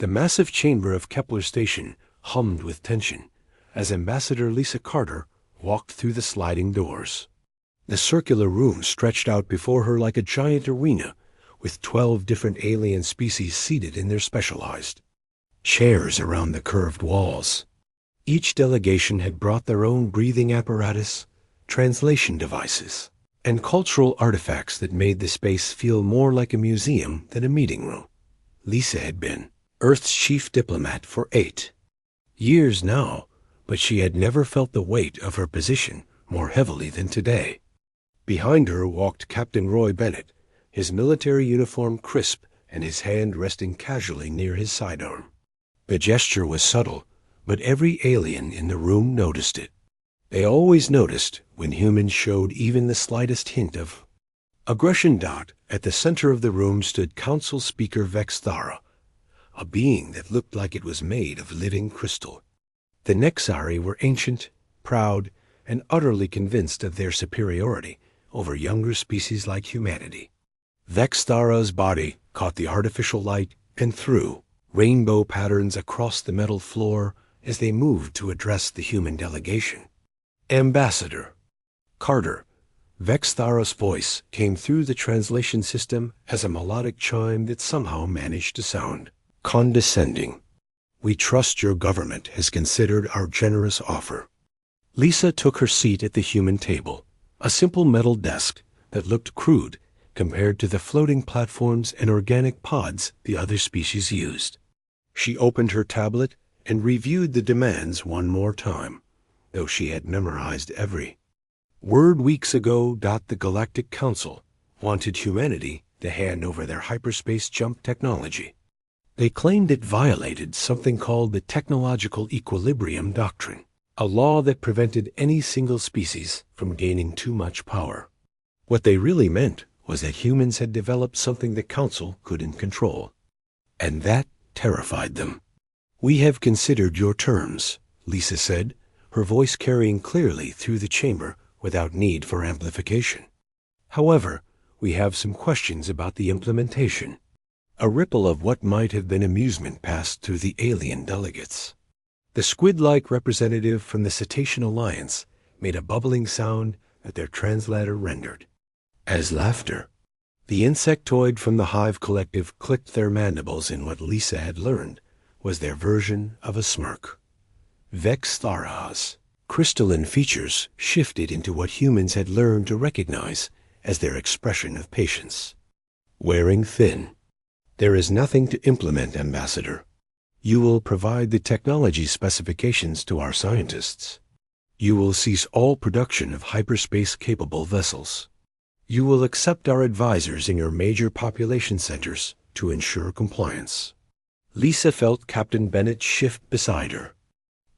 The massive chamber of Kepler Station hummed with tension as Ambassador Lisa Carter walked through the sliding doors. The circular room stretched out before her like a giant arena, with 12 different alien species seated in their specialized chairs around the curved walls. Each delegation had brought their own breathing apparatus, translation devices, and cultural artifacts that made the space feel more like a museum than a meeting room. Lisa had been Earth's chief diplomat for 8 years now, but she had never felt the weight of her position more heavily than today. Behind her walked Captain Roy Bennett, his military uniform crisp and his hand resting casually near his sidearm. The gesture was subtle, but every alien in the room noticed it. They always noticed when humans showed even the slightest hint of aggression. At the center of the room stood Council Speaker Vex Thara, a being that looked like it was made of living crystal. The Nexari were ancient, proud, and utterly convinced of their superiority over younger species like humanity. Vex Thara's body caught the artificial light and threw rainbow patterns across the metal floor as they moved to address the human delegation. Ambassador Carter. Vex Thara's voice came through the translation system as a melodic chime that somehow managed to sound condescending. We trust your government has considered our generous offer. Lisa took her seat at the human table, a simple metal desk that looked crude compared to the floating platforms and organic pods the other species used. She opened her tablet and reviewed the demands one more time, though she had memorized every word weeks ago. The Galactic Council wanted humanity to hand over their hyperspace jump technology. They claimed it violated something called the Technological Equilibrium Doctrine, a law that prevented any single species from gaining too much power. What they really meant was that humans had developed something the Council couldn't control, and that terrified them. We have considered your terms, Lisa said, her voice carrying clearly through the chamber without need for amplification. However, we have some questions about the implementation. A ripple of what might have been amusement passed through the alien delegates. The squid-like representative from the Cetacean Alliance made a bubbling sound that their translator rendered as laughter. The insectoid from the Hive Collective clicked their mandibles in what Lisa had learned was their version of a smirk. Vex Thara's crystalline features shifted into what humans had learned to recognize as their expression of patience. Wearing thin. There is nothing to implement, Ambassador. You will provide the technology specifications to our scientists. You will cease all production of hyperspace-capable vessels. You will accept our advisors in your major population centers to ensure compliance. Lisa felt Captain Bennett shift beside her.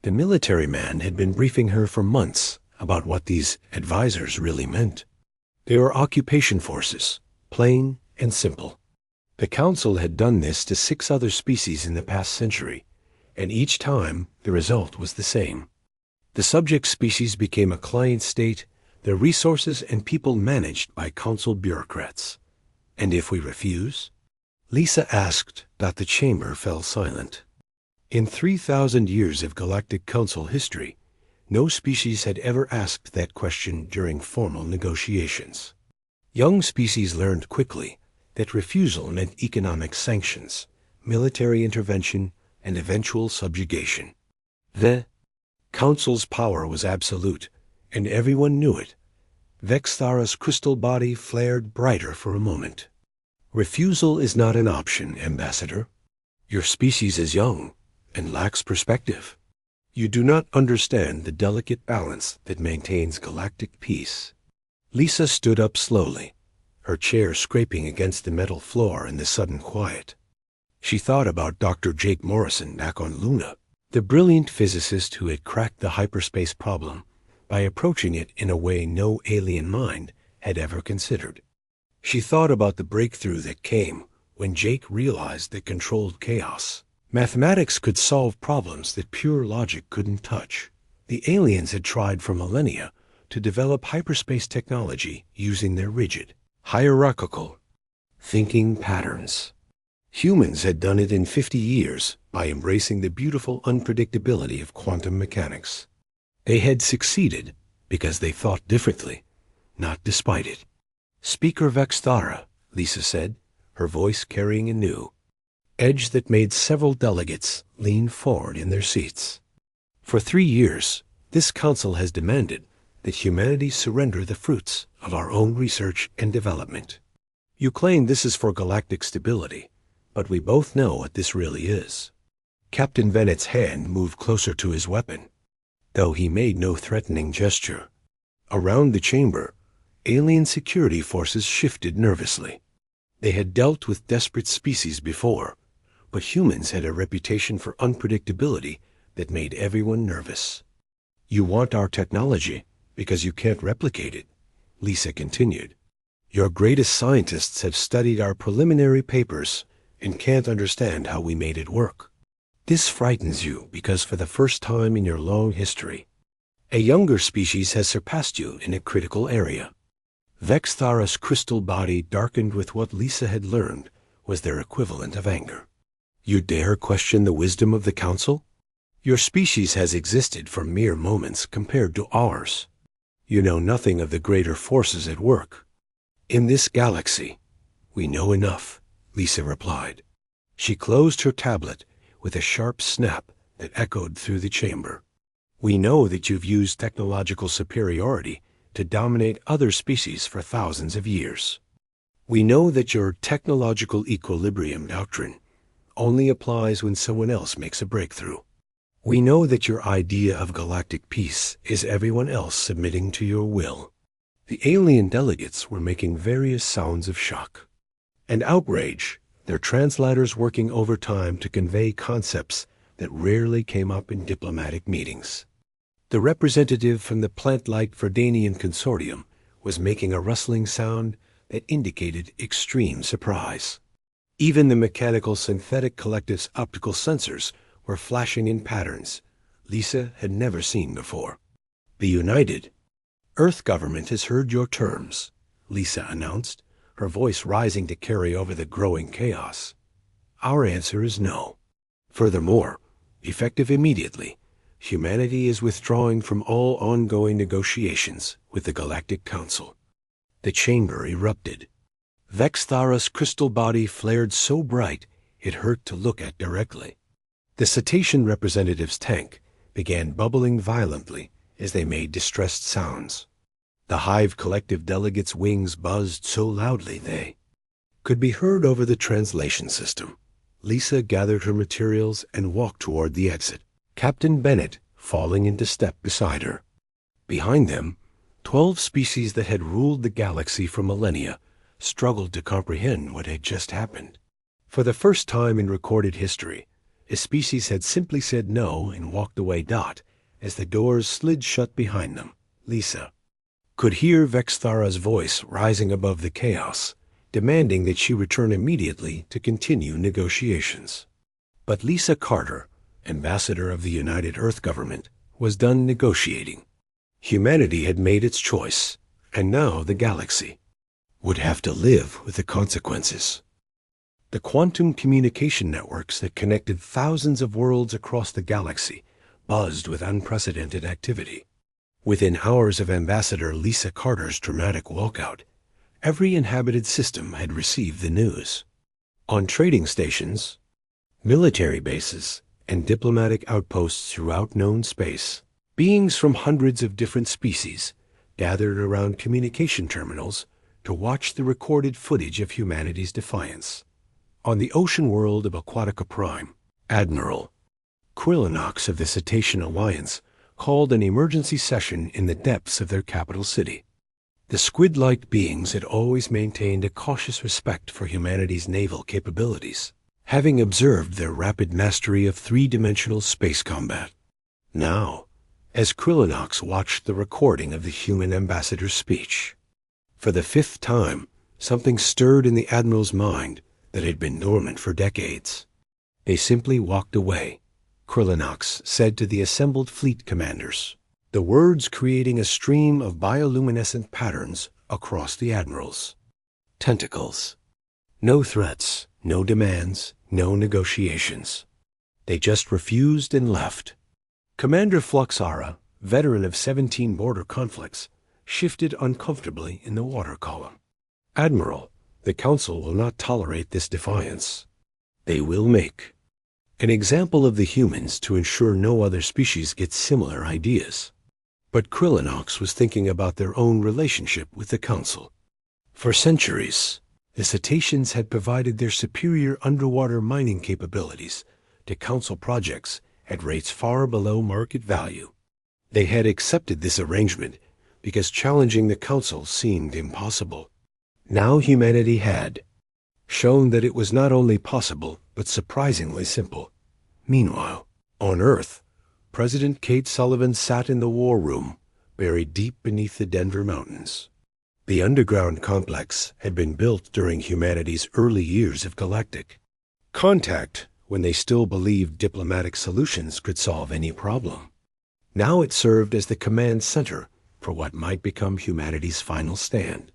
The military man had been briefing her for months about what these advisors really meant. They were occupation forces, plain and simple. The Council had done this to 6 other species in the past century, and each time the result was the same. The subject species became a client state, their resources and people managed by Council bureaucrats. And if we refuse? Lisa asked. The chamber fell silent. In 3,000 years of Galactic Council history, no species had ever asked that question during formal negotiations. Young species learned quickly that refusal meant economic sanctions, military intervention, and eventual subjugation. The Council's power was absolute, and everyone knew it. Vex Thara's crystal body flared brighter for a moment. Refusal is not an option, Ambassador. Your species is young and lacks perspective. You do not understand the delicate balance that maintains galactic peace. Lisa stood up slowly, her chair scraping against the metal floor in the sudden quiet. She thought about Dr. Jake Morrison back on Luna, the brilliant physicist who had cracked the hyperspace problem by approaching it in a way no alien mind had ever considered. She thought about the breakthrough that came when Jake realized that controlled chaos. Mathematics could solve problems that pure logic couldn't touch. The aliens had tried for millennia to develop hyperspace technology using their rigid, hierarchical thinking patterns. Humans had done it in 50 years by embracing the beautiful unpredictability of quantum mechanics. They had succeeded because they thought differently, not despite it. Speaker Vexthara, Lisa said, her voice carrying a new edge that made several delegates lean forward in their seats. For 3 years, this council has demanded that humanity surrender the fruits of our own research and development. You claim this is for galactic stability, but we both know what this really is. Captain Bennett's hand moved closer to his weapon, though he made no threatening gesture. Around the chamber, alien security forces shifted nervously. They had dealt with desperate species before, but humans had a reputation for unpredictability that made everyone nervous. You want our technology because you can't replicate it, Lisa continued. Your greatest scientists have studied our preliminary papers and can't understand how we made it work. This frightens you because for the first time in your long history, a younger species has surpassed you in a critical area. Vexthara's crystal body darkened with what Lisa had learned was their equivalent of anger. You dare question the wisdom of the council? Your species has existed for mere moments compared to ours. You know nothing of the greater forces at work. In this galaxy, we know enough, Lisa replied. She closed her tablet with a sharp snap that echoed through the chamber. We know that you've used technological superiority to dominate other species for thousands of years. We know that your technological equilibrium doctrine only applies when someone else makes a breakthrough. We know that your idea of galactic peace is everyone else submitting to your will. The alien delegates were making various sounds of shock and outrage, their translators working overtime to convey concepts that rarely came up in diplomatic meetings. The representative from the plant-like Verdanian consortium was making a rustling sound that indicated extreme surprise. Even the mechanical synthetic collective's optical sensors were flashing in patterns Lisa had never seen before. The United Earth government has heard your terms, Lisa announced, her voice rising to carry over the growing chaos. Our answer is no. Furthermore, effective immediately, humanity is withdrawing from all ongoing negotiations with the Galactic Council. The chamber erupted. Vexthara's crystal body flared so bright it hurt to look at directly. The cetacean representative's tank began bubbling violently as they made distressed sounds. The Hive Collective delegates' wings buzzed so loudly they could be heard over the translation system. Lisa gathered her materials and walked toward the exit, Captain Bennett falling into step beside her. Behind them, 12 species that had ruled the galaxy for millennia struggled to comprehend what had just happened. For the first time in recorded history, a species had simply said no and walked away. As the doors slid shut behind them, Lisa could hear Vexthara's voice rising above the chaos, demanding that she return immediately to continue negotiations. But Lisa Carter, ambassador of the United Earth Government, was done negotiating. Humanity had made its choice, and now the galaxy would have to live with the consequences. The quantum communication networks that connected thousands of worlds across the galaxy buzzed with unprecedented activity. Within hours of Ambassador Lisa Carter's dramatic walkout, every inhabited system had received the news. On trading stations, military bases, and diplomatic outposts throughout known space, beings from hundreds of different species gathered around communication terminals to watch the recorded footage of humanity's defiance. On the ocean world of Aquatica Prime, Admiral Quillinox of the Cetacean Alliance called an emergency session in the depths of their capital city. The squid-like beings had always maintained a cautious respect for humanity's naval capabilities, having observed their rapid mastery of three-dimensional space combat. Now, as Quillinox watched the recording of the human ambassador's speech, for the 5th time, something stirred in the Admiral's mind that had been dormant for decades. They simply walked away, Quillinox said to the assembled fleet commanders, the words creating a stream of bioluminescent patterns across the admirals. Tentacles. No threats, No demands, no negotiations. They just refused and left. Commander Fluxara, veteran of 17 border conflicts, shifted uncomfortably in the water column. Admiral, the Council will not tolerate this defiance. They will make an example of the humans to ensure no other species gets similar ideas. But Krillinox was thinking about their own relationship with the Council. For centuries, the cetaceans had provided their superior underwater mining capabilities to Council projects at rates far below market value. They had accepted this arrangement because challenging the Council seemed impossible. Now humanity had shown that it was not only possible, but surprisingly simple. Meanwhile, on Earth, President Kate Sullivan sat in the war room, buried deep beneath the Denver Mountains. The underground complex had been built during humanity's early years of galactic contact, when they still believed diplomatic solutions could solve any problem. Now it served as the command center for what might become humanity's final stand.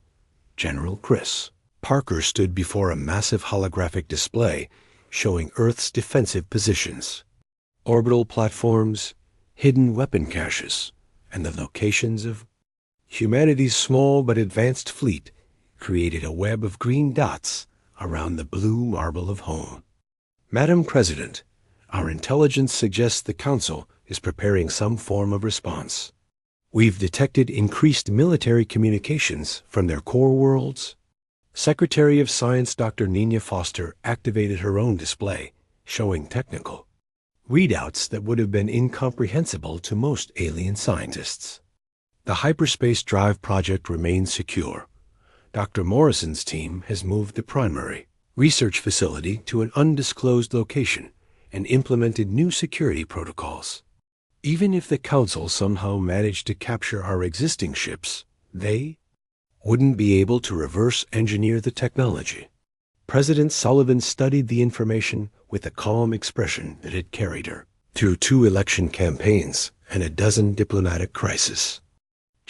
General Chris Parker stood before a massive holographic display showing Earth's defensive positions, orbital platforms, hidden weapon caches, and the locations of humanity's small but advanced fleet created a web of green dots around the blue marble of home. Madam President, our intelligence suggests the Council is preparing some form of response. We've detected increased military communications from their core worlds. Secretary of Science Dr. Nina Foster activated her own display, showing technical readouts that would have been incomprehensible to most alien scientists. The hyperspace drive project remains secure. Dr. Morrison's team has moved the primary research facility to an undisclosed location and implemented new security protocols. Even if the Council somehow managed to capture our existing ships, they wouldn't be able to reverse engineer the technology. President Sullivan studied the information with the calm expression that had carried her through 2 election campaigns and a dozen diplomatic crises.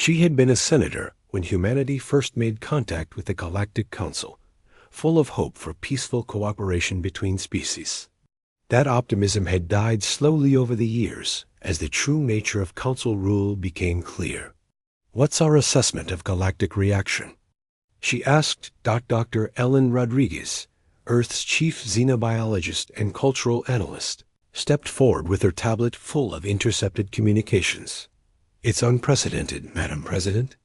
She had been a senator when humanity first made contact with the Galactic Council, full of hope for peaceful cooperation between species. That optimism had died slowly over the years as the true nature of Council rule became clear. What's our assessment of galactic reaction? She asked. Dr. Ellen Rodriguez, Earth's chief xenobiologist and cultural analyst, stepped forward with her tablet full of intercepted communications. It's unprecedented, Madam President.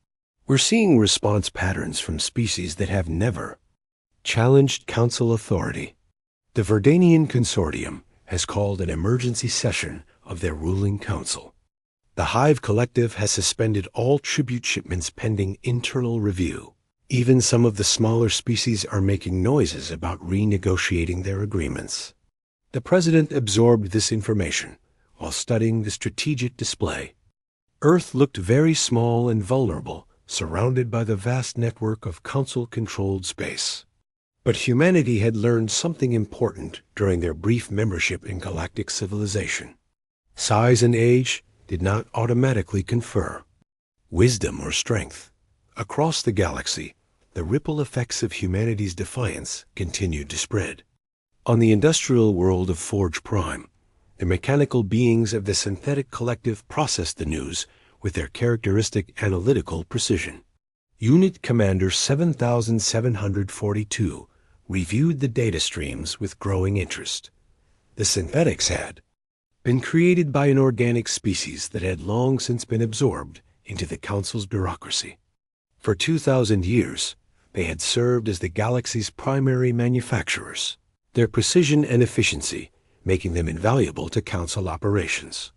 We're seeing response patterns from species that have never challenged Council authority. The Verdanian Consortium has called an emergency session of their ruling council. The Hive Collective has suspended all tribute shipments pending internal review. Even some of the smaller species are making noises about renegotiating their agreements. The President absorbed this information while studying the strategic display. Earth looked very small and vulnerable, surrounded by the vast network of Council-controlled space. But humanity had learned something important during their brief membership in galactic civilization. Size and age did not automatically confer wisdom or strength. Across the galaxy, the ripple effects of humanity's defiance continued to spread. On the industrial world of Forge Prime, the mechanical beings of the synthetic collective processed the news with their characteristic analytical precision. Unit Commander 7742 reviewed the data streams with growing interest. The synthetics had been created by an organic species that had long since been absorbed into the Council's bureaucracy. For 2,000 years, they had served as the galaxy's primary manufacturers, their precision and efficiency making them invaluable to Council operations.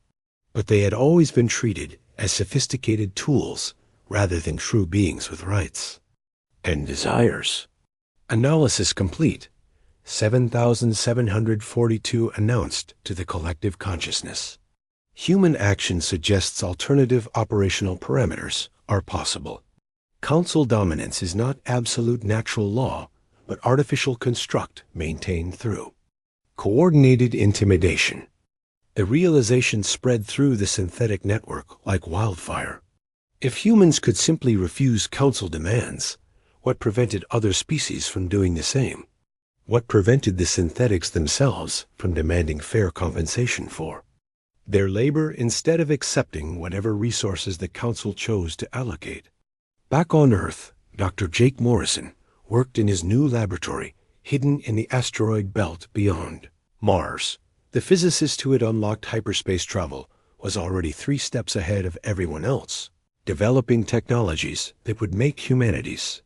But they had always been treated as sophisticated tools rather than true beings with rights and desires. Analysis complete. 7742 announced to the collective consciousness. Human action suggests alternative operational parameters are possible. Council dominance is not absolute natural law, but artificial construct maintained through coordinated intimidation. The realization spread through the synthetic network like wildfire. If humans could simply refuse Council demands, what prevented other species from doing the same? what prevented the synthetics themselves from demanding fair compensation for their labor instead of accepting whatever resources the Council chose to allocate. Back on Earth, Dr. Jake Morrison worked in his new laboratory, hidden in the asteroid belt beyond Mars. The physicist who had unlocked hyperspace travel was already 3 steps ahead of everyone else, developing technologies that would make humanity's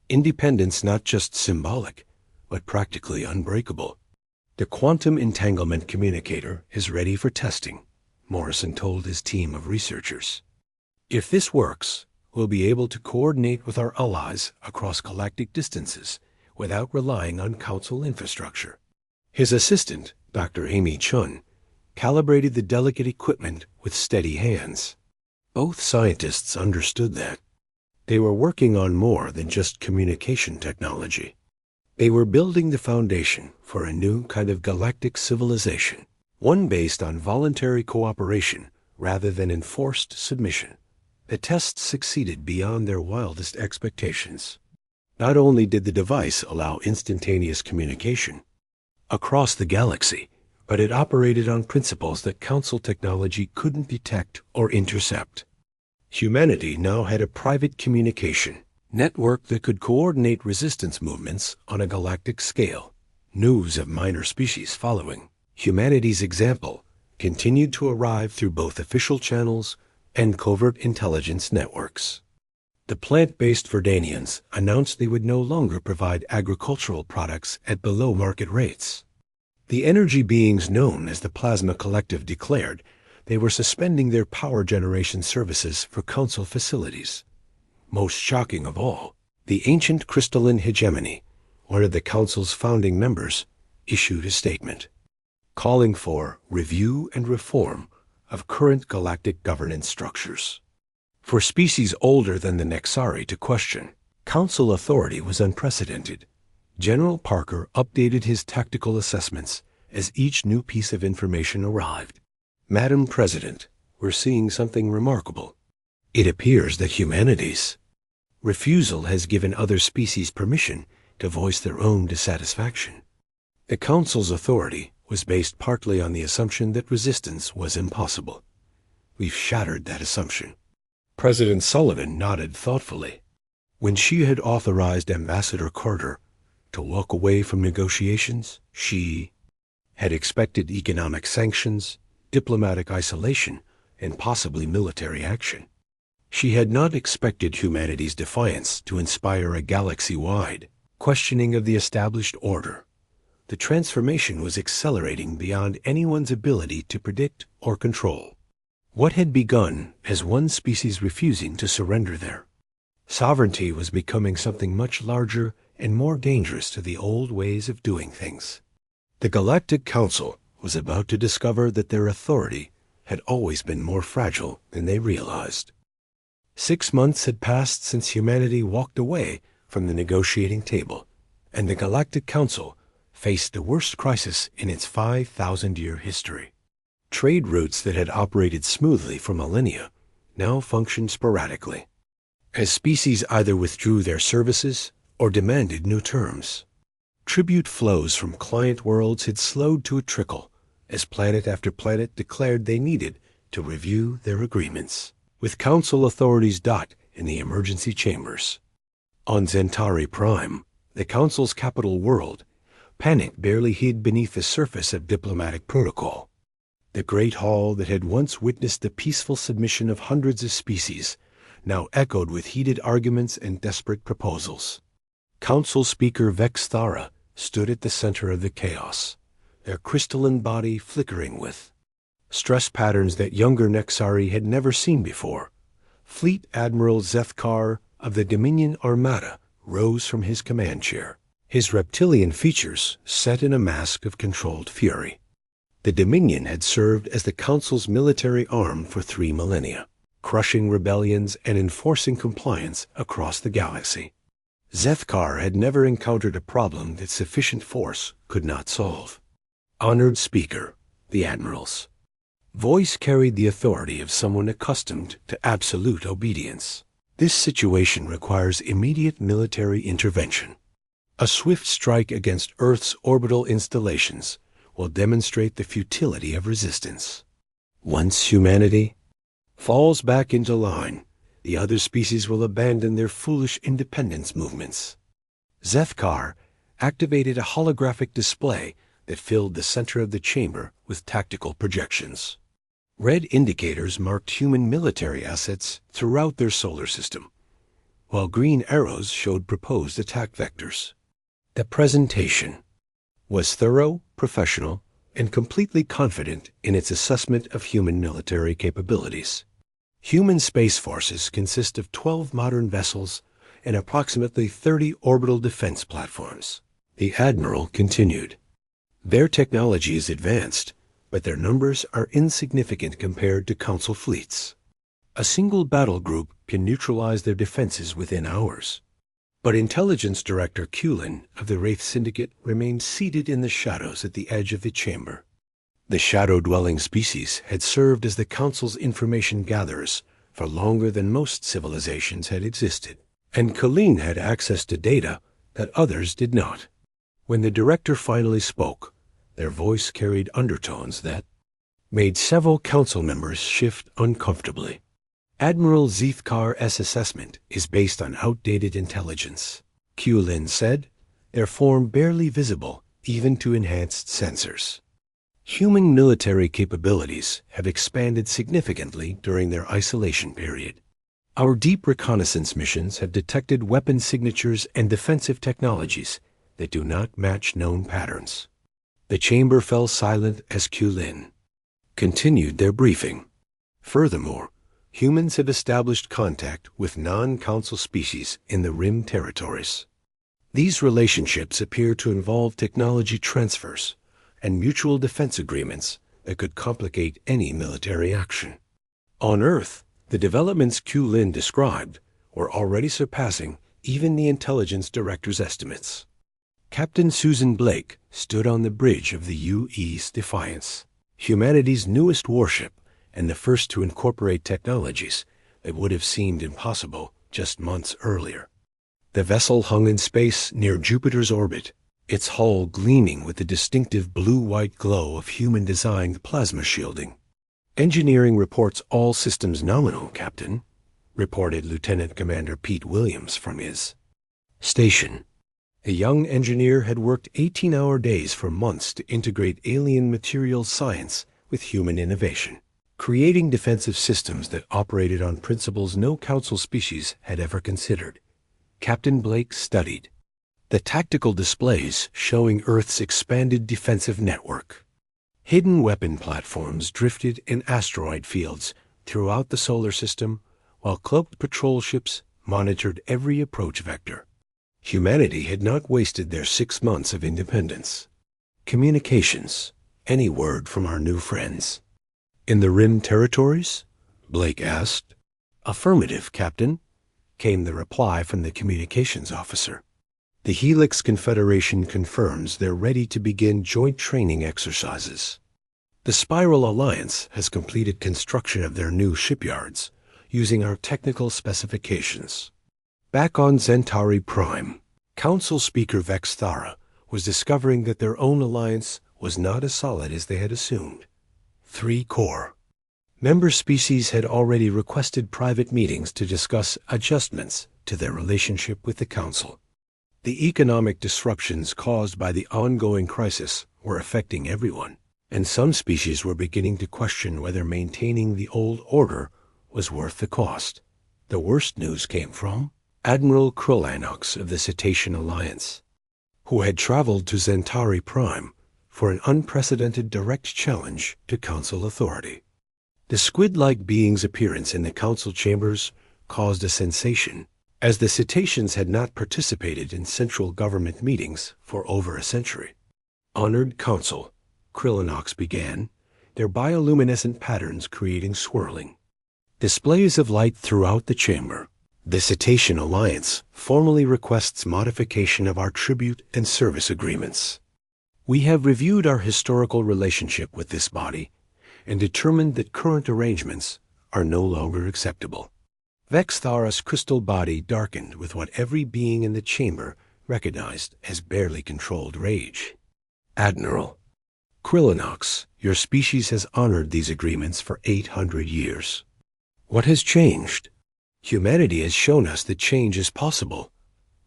independence not just symbolic, but practically unbreakable. The quantum entanglement communicator is ready for testing, Morrison told his team of researchers. If this works, we'll be able to coordinate with our allies across galactic distances without relying on Council infrastructure. His assistant, Dr. Amy Chun, calibrated the delicate equipment with steady hands. Both scientists understood that they were working on more than just communication technology. They were building the foundation for a new kind of galactic civilization, one based on voluntary cooperation rather than enforced submission. The tests succeeded beyond their wildest expectations. Not only did the device allow instantaneous communication across the galaxy, but it operated on principles that Council technology couldn't detect or intercept. Humanity now had a private communication network that could coordinate resistance movements on a galactic scale. News of minor species following humanity's example continued to arrive through both official channels and covert intelligence networks. The plant-based Verdanians announced they would no longer provide agricultural products at below market rates. The energy beings known as the Plasma Collective declared they were suspending their power generation services for Council facilities. Most shocking of all, the ancient crystalline hegemony, one of the Council's founding members, issued a statement calling for review and reform of current galactic governance structures. For species older than the Nexari to question Council authority was unprecedented. General Parker updated his tactical assessments as each new piece of information arrived. Madam President, we're seeing something remarkable. It appears that humanity's refusal has given other species permission to voice their own dissatisfaction. The Council's authority was based partly on the assumption that resistance was impossible. We've shattered that assumption. President Sullivan nodded thoughtfully. When she had authorized Ambassador Carter to walk away from negotiations, she had expected economic sanctions, diplomatic isolation, and possibly military action. She had not expected humanity's defiance to inspire a galaxy-wide questioning of the established order. The transformation was accelerating beyond anyone's ability to predict or control. What had begun as one species refusing to surrender their sovereignty was becoming something much larger and more dangerous to the old ways of doing things. The Galactic Council was about to discover that their authority had always been more fragile than they realized. 6 months had passed since humanity walked away from the negotiating table, and the Galactic Council faced the worst crisis in its 5,000-year history. Trade routes that had operated smoothly for millennia now functioned sporadically, as species either withdrew their services or demanded new terms. Tribute flows from client worlds had slowed to a trickle as planet after planet declared they needed to review their agreements, with Council authorities in the emergency chambers. On Zentari Prime, the Council's capital world, panic barely hid beneath the surface of diplomatic protocol. The great hall that had once witnessed the peaceful submission of hundreds of species now echoed with heated arguments and desperate proposals. Council Speaker Vex Thara stood at the center of the chaos, their crystalline body flickering with stress patterns that younger Nexari had never seen before. Fleet Admiral Zethkar of the Dominion Armada rose from his command chair, his reptilian features set in a mask of controlled fury. The Dominion had served as the Council's military arm for 3 millennia, crushing rebellions and enforcing compliance across the galaxy. Zethkar had never encountered a problem that sufficient force could not solve. Honored Speaker, the Admiral's voice carried the authority of someone accustomed to absolute obedience. This situation requires immediate military intervention. A swift strike against Earth's orbital installations will demonstrate the futility of resistance. Once humanity falls back into line, the other species will abandon their foolish independence movements. Zethkar activated a holographic display that filled the center of the chamber with tactical projections. Red indicators marked human military assets throughout their solar system, while green arrows showed proposed attack vectors. The presentation was thorough, professional, and completely confident in its assessment of human military capabilities. Human space forces consist of 12 modern vessels and approximately 30 orbital defense platforms. The Admiral continued. Their technology is advanced, but their numbers are insignificant compared to Council fleets. A single battle group can neutralize their defenses within hours. But Intelligence Director Kulin of the Wraith Syndicate remained seated in the shadows at the edge of the chamber. The shadow-dwelling species had served as the Council's information gatherers for longer than most civilizations had existed, and Kulin had access to data that others did not. When the director finally spoke, their voice carried undertones that made several council members shift uncomfortably. Admiral Zethkar's assessment is based on outdated intelligence, Kulin said, their form barely visible even to enhanced sensors. Human military capabilities have expanded significantly during their isolation period. Our deep reconnaissance missions have detected weapon signatures and defensive technologies that do not match known patterns. The chamber fell silent as Kulin continued their briefing. Furthermore, humans have established contact with non-Council species in the Rim territories. These relationships appear to involve technology transfers and mutual defense agreements that could complicate any military action. On Earth, the developments Kulin described were already surpassing even the Intelligence Director's estimates. Captain Susan Blake stood on the bridge of the UE's Defiance, humanity's newest warship and the first to incorporate technologies that would have seemed impossible just months earlier. The vessel hung in space near Jupiter's orbit, its hull gleaming with the distinctive blue-white glow of human-designed plasma shielding. "Engineering reports all systems nominal, Captain," reported Lieutenant Commander Pete Williams from his station. A young engineer had worked 18-hour days for months to integrate alien materials science with human innovation, creating defensive systems that operated on principles no Council species had ever considered. Captain Blake studied the tactical displays showing Earth's expanded defensive network. Hidden weapon platforms drifted in asteroid fields throughout the solar system, while cloaked patrol ships monitored every approach vector. Humanity had not wasted their 6 months of independence. "Communications. Any word from our new friends?" "In the Rim territories?" Blake asked. "Affirmative, Captain," came the reply from the communications officer. "The Helix Confederation confirms they're ready to begin joint training exercises. The Spiral Alliance has completed construction of their new shipyards using our technical specifications." Back on Centauri Prime, Council Speaker Vex Thara was discovering that their own alliance was not as solid as they had assumed. 3 core member species had already requested private meetings to discuss adjustments to their relationship with the Council. The economic disruptions caused by the ongoing crisis were affecting everyone, and some species were beginning to question whether maintaining the old order was worth the cost. The worst news came from Admiral Krillanox of the Cetacean Alliance, who had traveled to Centauri Prime for an unprecedented direct challenge to Council authority. The squid-like being's appearance in the Council chambers caused a sensation, as the cetaceans had not participated in central government meetings for over a century. "Honored Council," Krillanox began, their bioluminescent patterns creating swirling displays of light throughout the chamber. "The Cetacean Alliance formally requests modification of our tribute and service agreements. We have reviewed our historical relationship with this body and determined that current arrangements are no longer acceptable." Vex Thara's crystal body darkened with what every being in the chamber recognized as barely controlled rage. Admiral, Krillinox, your species has honored these agreements for 800 years. What has changed? Humanity has shown us that change is possible,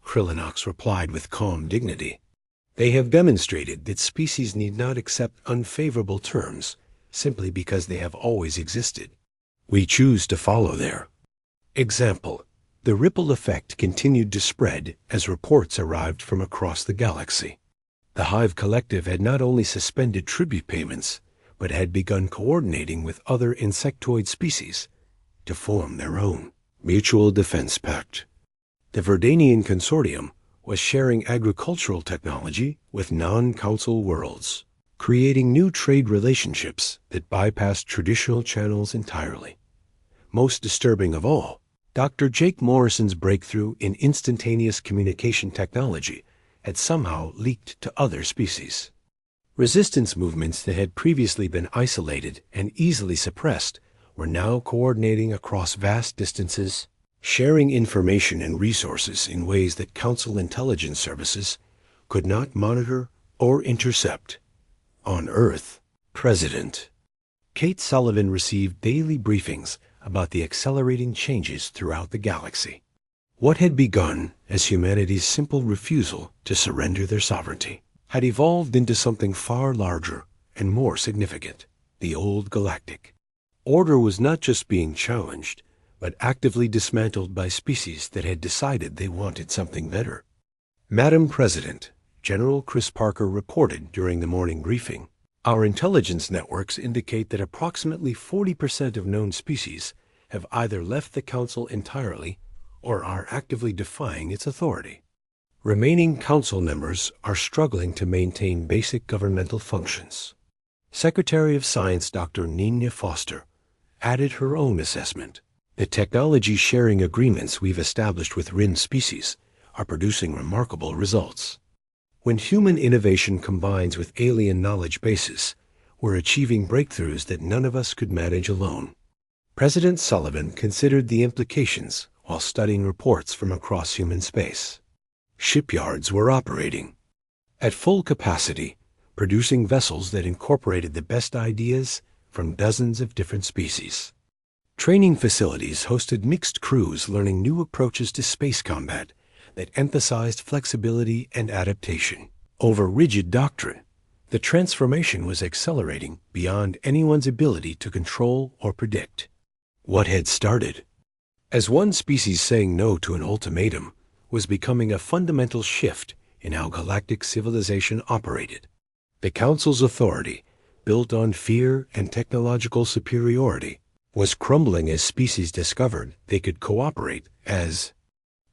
Krillinox replied with calm dignity. They have demonstrated that species need not accept unfavorable terms simply because they have always existed. We choose to follow their example. The ripple effect continued to spread as reports arrived from across the galaxy. The Hive Collective had not only suspended tribute payments, but had begun coordinating with other insectoid species to form their own mutual defense pact. The Verdanian Consortium was sharing agricultural technology with non-council worlds, creating new trade relationships that bypassed traditional channels entirely. Most disturbing of all, Dr. Jake Morrison's breakthrough in instantaneous communication technology had somehow leaked to other species. Resistance movements that had previously been isolated and easily suppressed were now coordinating across vast distances, sharing information and resources in ways that Council intelligence services could not monitor or intercept. On Earth, President Kate Sullivan received daily briefings about the accelerating changes throughout the galaxy. What had begun as humanity's simple refusal to surrender their sovereignty had evolved into something far larger and more significant. The old galactic order was not just being challenged, but actively dismantled by species that had decided they wanted something better. Madam President, General Chris Parker reported during the morning briefing, our intelligence networks indicate that approximately 40% of known species have either left the Council entirely or are actively defying its authority. Remaining Council members are struggling to maintain basic governmental functions. Secretary of Science Dr. Nina Foster added her own assessment. The technology sharing agreements we've established with Rin species are producing remarkable results. When human innovation combines with alien knowledge bases, we're achieving breakthroughs that none of us could manage alone. President Sullivan considered the implications while studying reports from across human space. Shipyards were operating at full capacity, producing vessels that incorporated the best ideas from dozens of different species. Training facilities hosted mixed crews learning new approaches to space combat that emphasized flexibility and adaptation over rigid doctrine. The transformation was accelerating beyond anyone's ability to control or predict. What had started as one species saying no to an ultimatum was becoming a fundamental shift in how galactic civilization operated. The Council's authority, built on fear and technological superiority, was crumbling as species discovered they could cooperate as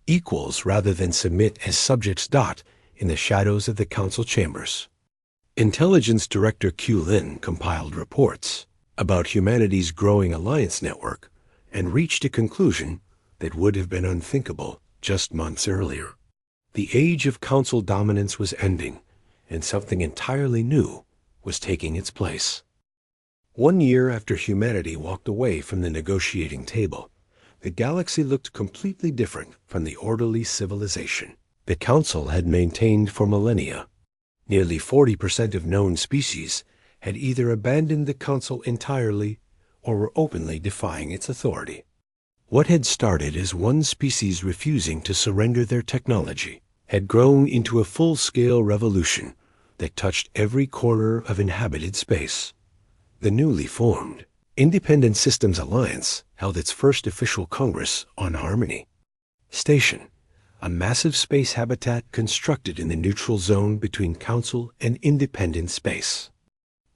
equals rather than submit as subjects. In the shadows of the Council chambers, Intelligence Director Q Lin compiled reports about humanity's growing alliance network and reached a conclusion that would have been unthinkable just months earlier. The age of Council dominance was ending, and something entirely new was taking its place. 1 year after humanity walked away from the negotiating table, the galaxy looked completely different from the orderly civilization the Council had maintained for millennia. Nearly 40% of known species had either abandoned the Council entirely or were openly defying its authority. What had started as one species refusing to surrender their technology had grown into a full-scale revolution that touched every corner of inhabited space. The newly formed Independent Systems Alliance held its first official Congress on Harmony Station, a massive space habitat constructed in the neutral zone between Council and independent space.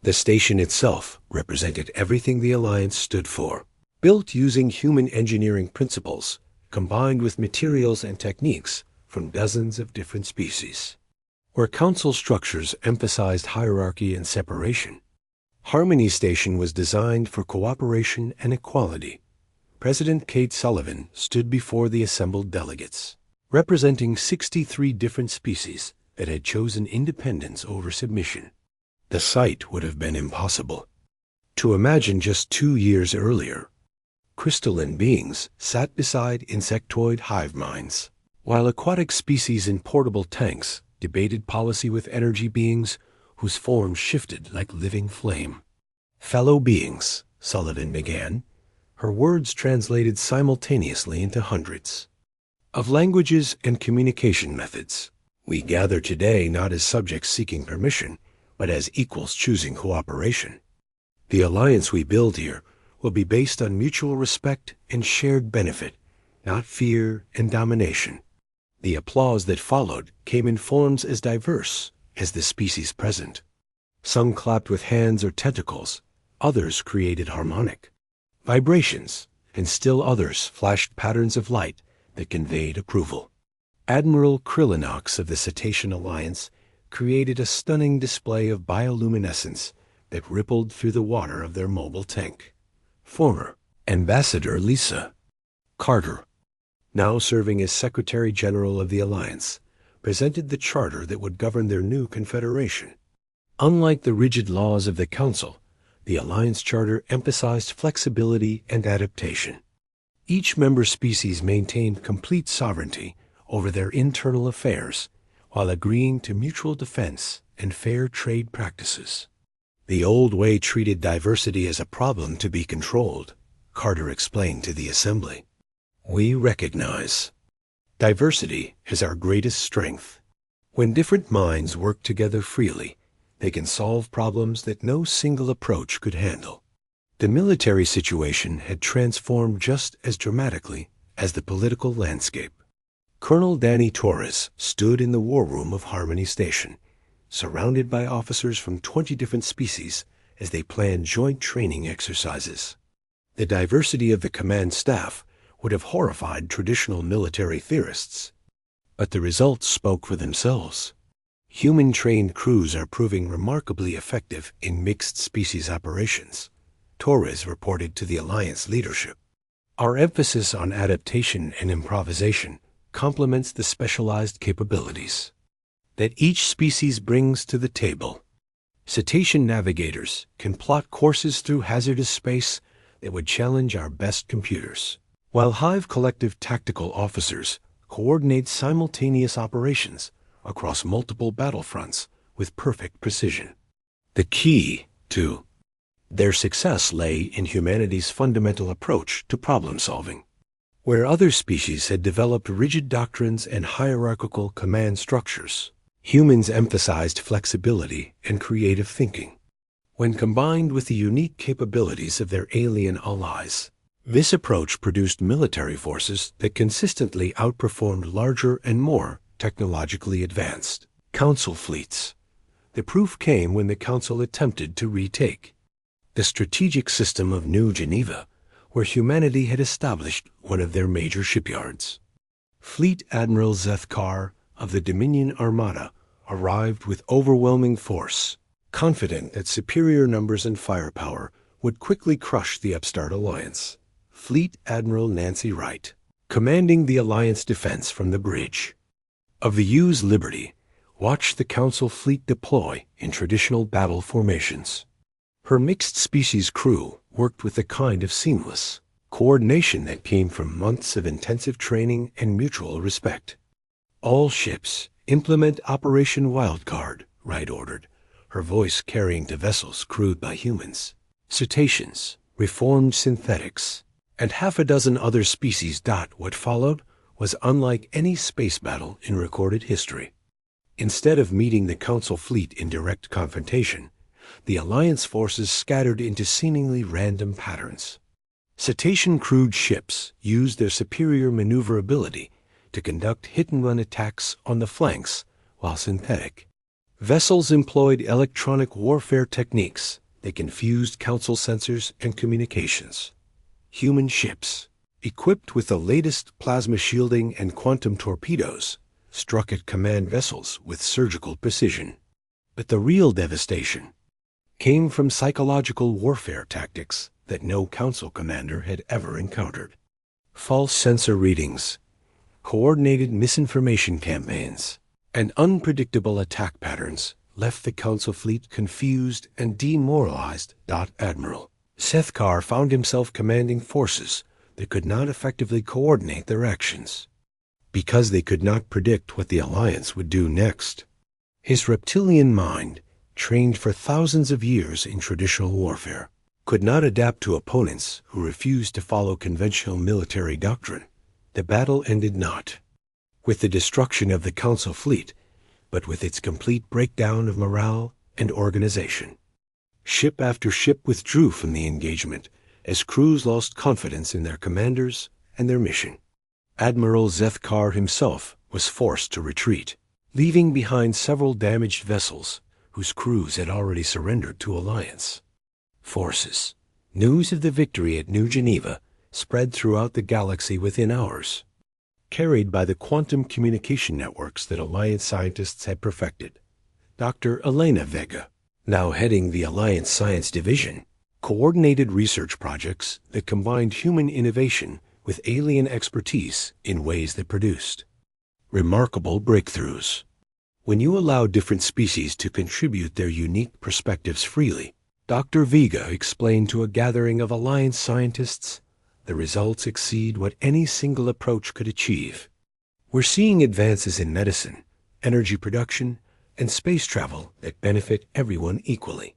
The station itself represented everything the Alliance stood for, built using human engineering principles combined with materials and techniques from dozens of different species. Where Council structures emphasized hierarchy and separation, Harmony Station was designed for cooperation and equality. President Kate Sullivan stood before the assembled delegates, representing 63 different species that had chosen independence over submission. The sight would have been impossible to imagine just 2 years earlier. Crystalline beings sat beside insectoid hive minds, while aquatic species in portable tanks debated policy with energy beings whose forms shifted like living flame. "Fellow beings," Sullivan began, her words translated simultaneously into hundreds of languages and communication methods. "We gather today not as subjects seeking permission, but as equals choosing cooperation. The alliance we build here will be based on mutual respect and shared benefit, not fear and domination." The applause that followed came in forms as diverse as the species present. Some clapped with hands or tentacles, others created harmonic vibrations, and still others flashed patterns of light that conveyed approval. Admiral Krillinox of the Cetacean Alliance created a stunning display of bioluminescence that rippled through the water of their mobile tank. Former Ambassador Lisa Carter, now serving as Secretary General of the Alliance, presented the charter that would govern their new confederation. Unlike the rigid laws of the Council, the Alliance Charter emphasized flexibility and adaptation. Each member species maintained complete sovereignty over their internal affairs while agreeing to mutual defense and fair trade practices. "The old way treated diversity as a problem to be controlled," Carter explained to the Assembly. "We recognize diversity as our greatest strength. When different minds work together freely, they can solve problems that no single approach could handle." The military situation had transformed just as dramatically as the political landscape. Colonel Danny Torres stood in the war room of Harmony Station, surrounded by officers from 20 different species as they planned joint training exercises. The diversity of the command staff would have horrified traditional military theorists, but the results spoke for themselves. Human-trained crews are proving remarkably effective in mixed-species operations, Torres reported to the Alliance leadership. "Our emphasis on adaptation and improvisation complements the specialized capabilities that each species brings to the table. Cetacean navigators can plot courses through hazardous space that would challenge our best computers, while Hive Collective tactical officers coordinate simultaneous operations across multiple battlefronts with perfect precision." The key to their success lay in humanity's fundamental approach to problem-solving. Where other species had developed rigid doctrines and hierarchical command structures, humans emphasized flexibility and creative thinking. When combined with the unique capabilities of their alien allies, this approach produced military forces that consistently outperformed larger and more technologically advanced Council fleets. The proof came when the Council attempted to retake the strategic system of New Geneva, where humanity had established one of their major shipyards. Fleet Admiral Zethkar of the Dominion Armada arrived with overwhelming force, confident that superior numbers and firepower would quickly crush the upstart alliance. Fleet Admiral Nancy Wright, commanding the Alliance defense from the bridge of the Hughes Liberty, watched the Council fleet deploy in traditional battle formations. Her mixed-species crew worked with a kind of seamless coordination that came from months of intensive training and mutual respect. "All ships implement Operation Wildcard," Wright ordered, her voice carrying to vessels crewed by humans, cetaceans, reformed synthetics, and half a dozen other species. What followed was unlike any space battle in recorded history. Instead of meeting the Council fleet in direct confrontation, the Alliance forces scattered into seemingly random patterns. Cetacean-crewed ships used their superior maneuverability to conduct hit-and-run attacks on the flanks, while synthetic vessels employed electronic warfare techniques that confused Council sensors and communications. Human ships, equipped with the latest plasma shielding and quantum torpedoes, struck at command vessels with surgical precision. But the real devastation came from psychological warfare tactics that no Council commander had ever encountered. False sensor readings, coordinated misinformation campaigns, and unpredictable attack patterns left the Council fleet confused and demoralized. Admiral Zethkar found himself commanding forces that could not effectively coordinate their actions. because they could not predict what the Alliance would do next. His reptilian mind, trained for thousands of years in traditional warfare, could not adapt to opponents who refused to follow conventional military doctrine. The battle ended not with the destruction of the Council fleet, but with its complete breakdown of morale and organization. Ship after ship withdrew from the engagement as crews lost confidence in their commanders and their mission. Admiral Zethkar himself was forced to retreat, leaving behind several damaged vessels whose crews had already surrendered to Alliance forces. News of the victory at New Geneva spread throughout the galaxy within hours, carried by the quantum communication networks that Alliance scientists had perfected. Dr. Elena Vega, now heading the Alliance Science Division, coordinated research projects that combined human innovation with alien expertise in ways that produced remarkable breakthroughs. When you allow different species to contribute their unique perspectives freely, Dr. Vega explained to a gathering of Alliance scientists, the results exceed what any single approach could achieve. We're seeing advances in medicine, energy production, and space travel that benefit everyone equally.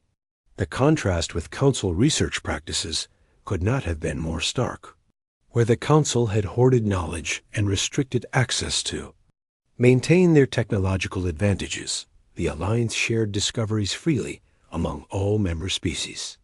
The contrast with Council research practices could not have been more stark. Where the Council had hoarded knowledge and restricted access to maintain their technological advantages, the Alliance shared discoveries freely among all member species.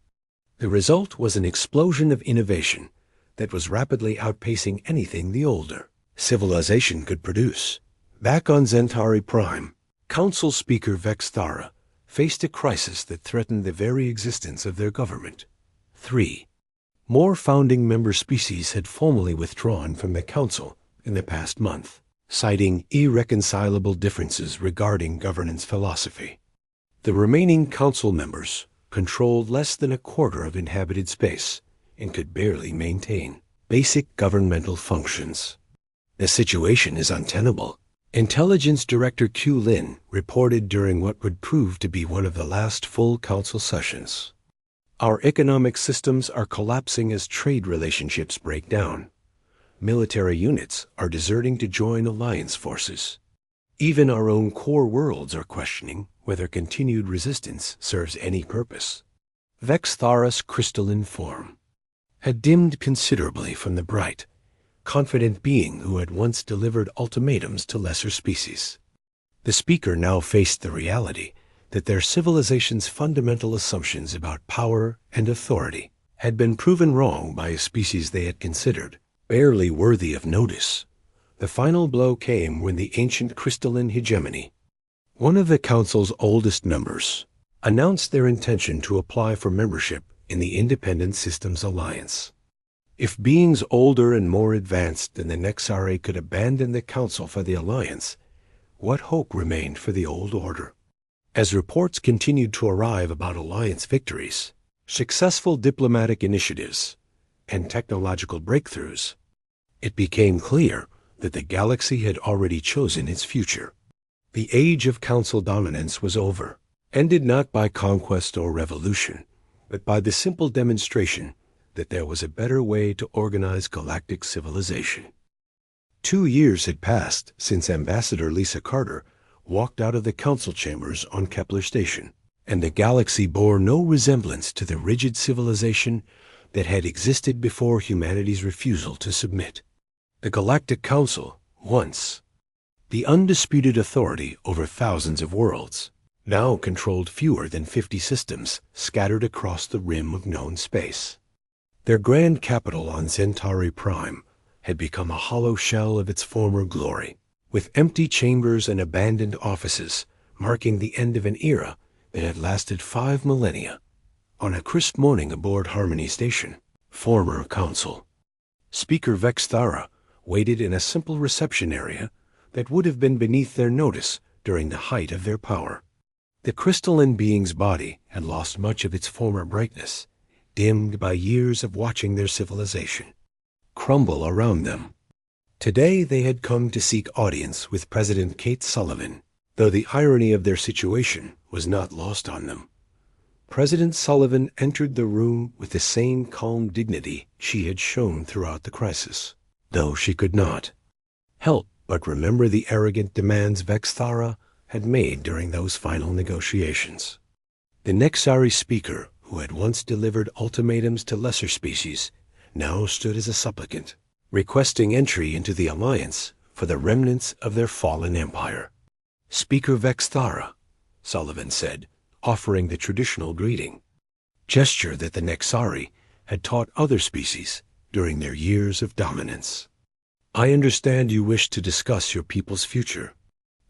The result was an explosion of innovation that was rapidly outpacing anything the older civilization could produce. Back on Zentari Prime, Council Speaker Vexthara faced a crisis that threatened the very existence of their government. 3. More founding member species had formally withdrawn from the Council in the past month, citing irreconcilable differences regarding governance philosophy. The remaining Council members controlled less than a quarter of inhabited space and could barely maintain basic governmental functions. The situation is untenable. Intelligence Director Q Lin reported during what would prove to be one of the last full Council sessions. Our economic systems are collapsing as trade relationships break down. Military units are deserting to join Alliance forces. Even our own core worlds are questioning whether continued resistance serves any purpose. Vexthara's crystalline form had dimmed considerably from the bright, confident being who had once delivered ultimatums to lesser species. The speaker now faced the reality that their civilization's fundamental assumptions about power and authority had been proven wrong by a species they had considered barely worthy of notice. The final blow came when the ancient crystalline hegemony, one of the Council's oldest members, announced their intention to apply for membership in the Independent Systems Alliance. If beings older and more advanced than the Nexare could abandon the Council for the Alliance, what hope remained for the old order? As reports continued to arrive about Alliance victories, successful diplomatic initiatives, and technological breakthroughs, it became clear that the galaxy had already chosen its future. The age of Council dominance was over, ended not by conquest or revolution, but by the simple demonstration that there was a better way to organize galactic civilization. 2 years had passed since Ambassador Lisa Carter walked out of the Council chambers on Kepler Station, and the galaxy bore no resemblance to the rigid civilization that had existed before humanity's refusal to submit. The Galactic Council, once the undisputed authority over thousands of worlds, now controlled fewer than 50 systems scattered across the rim of known space. Their grand capital on Centauri Prime had become a hollow shell of its former glory, with empty chambers and abandoned offices marking the end of an era that had lasted 5 millennia. On a crisp morning aboard Harmony Station, former Council Speaker Vexthara waited in a simple reception area that would have been beneath their notice during the height of their power. The crystalline being's body had lost much of its former brightness, dimmed by years of watching their civilization crumble around them. Today they had come to seek audience with President Kate Sullivan, though the irony of their situation was not lost on them. President Sullivan entered the room with the same calm dignity she had shown throughout the crisis, though she could not help But remember the arrogant demands Vexthara had made during those final negotiations. The Nexari speaker, who had once delivered ultimatums to lesser species, now stood as a supplicant, requesting entry into the alliance for the remnants of their fallen empire. "Speaker Vexthara," Sullivan said, offering the traditional greeting, gesture that the Nexari had taught other species during their years of dominance. "I understand you wish to discuss your people's future."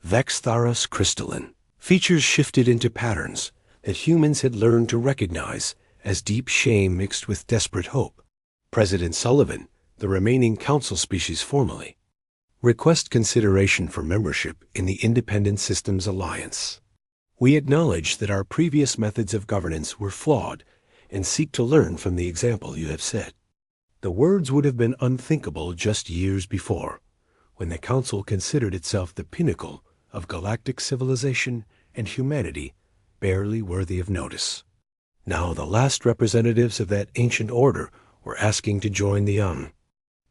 Vexthara's crystalline features shifted into patterns that humans had learned to recognize as deep shame mixed with desperate hope. President Sullivan, the remaining council species formally, request consideration for membership in the Independent Systems Alliance. "We acknowledge that our previous methods of governance were flawed and seek to learn from the example you have set." The words would have been unthinkable just years before, when the council considered itself the pinnacle of galactic civilization and humanity barely worthy of notice. Now the last representatives of that ancient order were asking to join the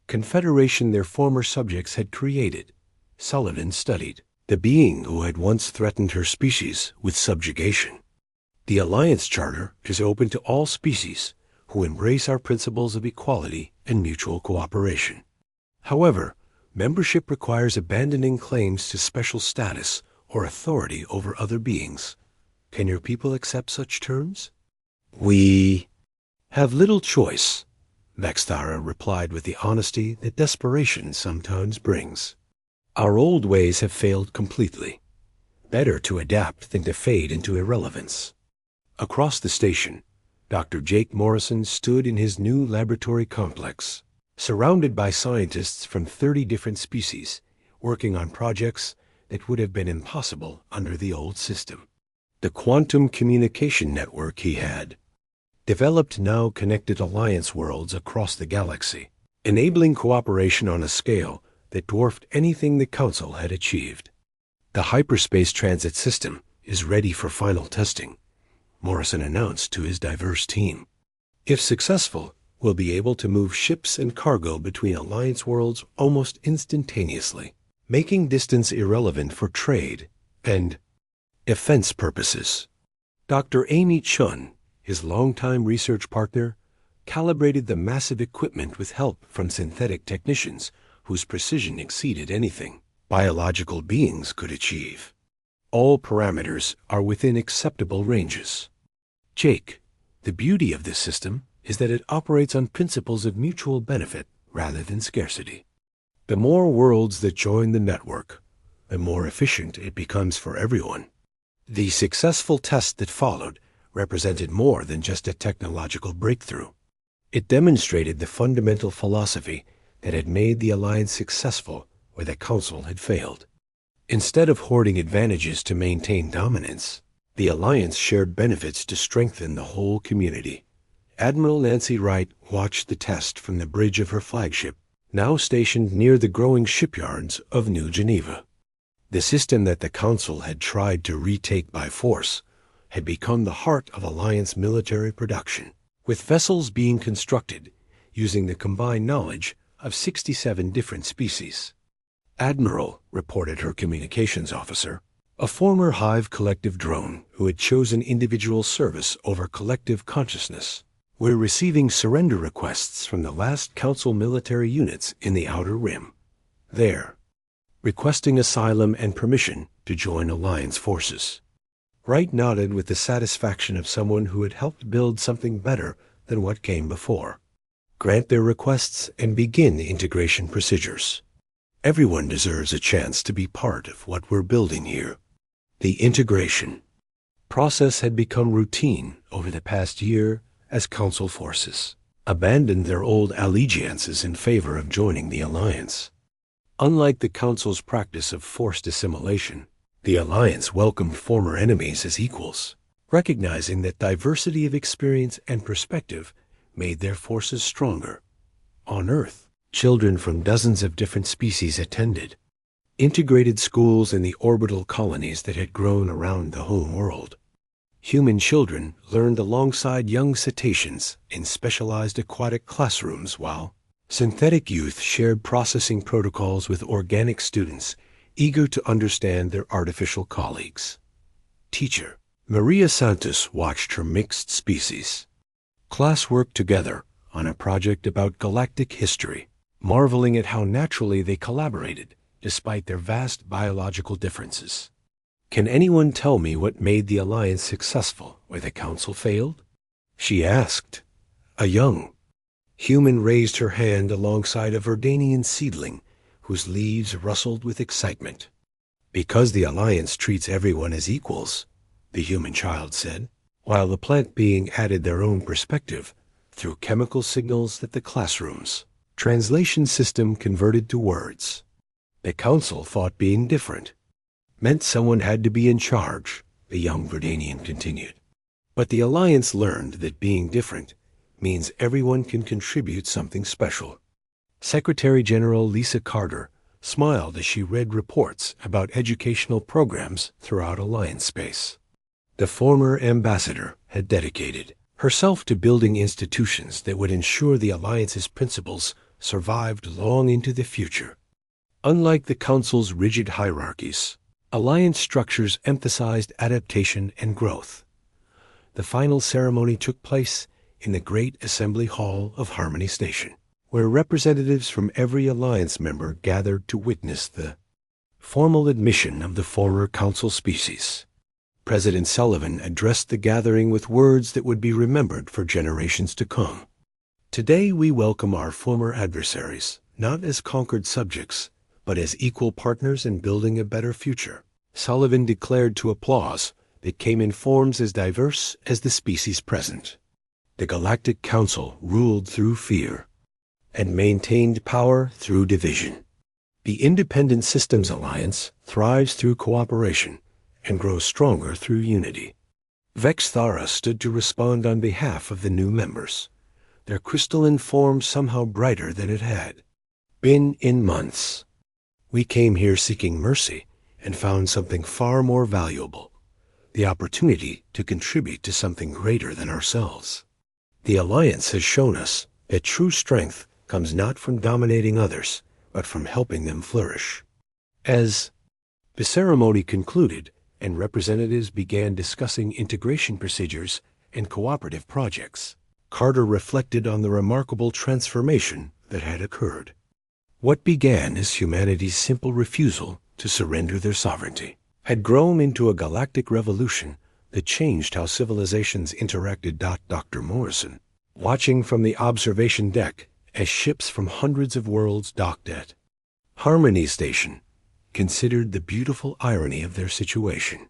confederation their former subjects had created. Sullivan studied the being who had once threatened her species with subjugation. "The Alliance Charter is open to all species who embrace our principles of equality and mutual cooperation. However, membership requires abandoning claims to special status or authority over other beings. Can your people accept such terms?" "We have little choice," Vexthara replied with the honesty that desperation sometimes brings. "Our old ways have failed completely. Better to adapt than to fade into irrelevance." Across the station, Dr. Jake Morrison stood in his new laboratory complex, surrounded by scientists from 30 different species, working on projects that would have been impossible under the old system. The quantum communication network he had developed now connected alliance worlds across the galaxy, enabling cooperation on a scale that dwarfed anything the Council had achieved. "The hyperspace transit system is ready for final testing," Morrison announced to his diverse team. "If successful, we'll be able to move ships and cargo between alliance worlds almost instantaneously, making distance irrelevant for trade and defense purposes." Dr. Amy Chun, his longtime research partner, calibrated the massive equipment with help from synthetic technicians whose precision exceeded anything biological beings could achieve. All parameters are within acceptable ranges. "Jake, the beauty of this system is that it operates on principles of mutual benefit rather than scarcity. The more worlds that join the network, the more efficient it becomes for everyone." The successful test that followed represented more than just a technological breakthrough. It demonstrated the fundamental philosophy that had made the Alliance successful where the Council had failed. Instead of hoarding advantages to maintain dominance, the Alliance shared benefits to strengthen the whole community. Admiral Nancy Wright watched the test from the bridge of her flagship, now stationed near the growing shipyards of New Geneva. The system that the Council had tried to retake by force had become the heart of Alliance military production, with vessels being constructed using the combined knowledge of 67 different species. "Admiral," reported her communications officer, a former Hive collective drone who had chosen individual service over collective consciousness, "we're receiving surrender requests from the last Council military units in the Outer Rim. They're requesting asylum and permission to join Alliance forces." Wright nodded with the satisfaction of someone who had helped build something better than what came before. "Grant their requests and begin the integration procedures. Everyone deserves a chance to be part of what we're building here." The integration process had become routine over the past year as Council forces abandoned their old allegiances in favor of joining the Alliance. Unlike the Council's practice of forced assimilation, the Alliance welcomed former enemies as equals, recognizing that diversity of experience and perspective made their forces stronger. On Earth, children from dozens of different species attended integrated schools in the orbital colonies that had grown around the home world. Human children learned alongside young cetaceans in specialized aquatic classrooms while Synthetic youth shared processing protocols with organic students, eager to understand their artificial colleagues. Teacher Maria Santos watched her mixed species. Class worked together on a project about galactic history, marveling at how naturally they collaborated despite their vast biological differences. Can anyone tell me what made the alliance successful where the council failed? She asked. A young human raised her hand alongside a Verdanian seedling whose leaves rustled with excitement. Because the alliance treats everyone as equals, the human child said, while the plant being added their own perspective through chemical signals that the classroom's translation system converted to words. The council thought being different meant someone had to be in charge, the young Verdanian continued. But the alliance learned that being different means everyone can contribute something special. Secretary General Lisa Carter smiled as she read reports about educational programs throughout Alliance space. The former ambassador had dedicated herself to building institutions that would ensure the Alliance's principles survived long into the future. Unlike the Council's rigid hierarchies, Alliance structures emphasized adaptation and growth. The final ceremony took place in the Great Assembly Hall of Harmony Station, where representatives from every Alliance member gathered to witness the formal admission of the former Council species. President Sullivan addressed the gathering with words that would be remembered for generations to come. Today we welcome our former adversaries, not as conquered subjects, but as equal partners in building a better future, Sullivan declared to applause that came in forms as diverse as the species present. The Galactic Council ruled through fear and maintained power through division. The Independent Systems Alliance thrives through cooperation and grows stronger through unity. Vexthara stood to respond on behalf of the new members, their crystalline form somehow brighter than it had been in months. We came here seeking mercy and found something far more valuable, the opportunity to contribute to something greater than ourselves. The Alliance has shown us that true strength comes not from dominating others, but from helping them flourish. As the ceremony concluded and representatives began discussing integration procedures and cooperative projects, Carter reflected on the remarkable transformation that had occurred. What began as humanity's simple refusal to surrender their sovereignty had grown into a galactic revolution that changed how civilizations interacted. Dr. Morrison, watching from the observation deck as ships from hundreds of worlds docked at Harmony Station, considered the beautiful irony of their situation.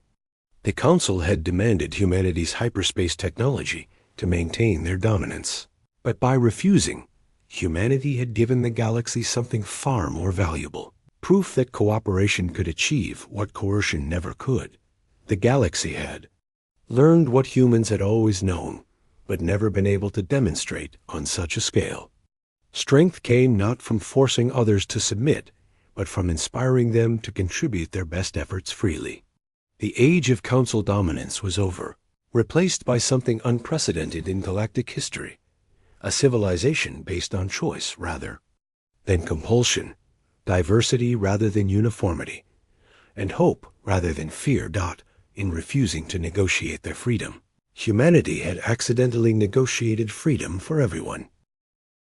The Council had demanded humanity's hyperspace technology to maintain their dominance, but by refusing, humanity had given the galaxy something far more valuable, proof that cooperation could achieve what coercion never could. The galaxy had learned what humans had always known, but never been able to demonstrate on such a scale. Strength came not from forcing others to submit, but from inspiring them to contribute their best efforts freely. The age of Council dominance was over, replaced by something unprecedented in galactic history, a civilization based on choice rather than compulsion, diversity rather than uniformity, and hope rather than fear. In refusing to negotiate their freedom, humanity had accidentally negotiated freedom for everyone.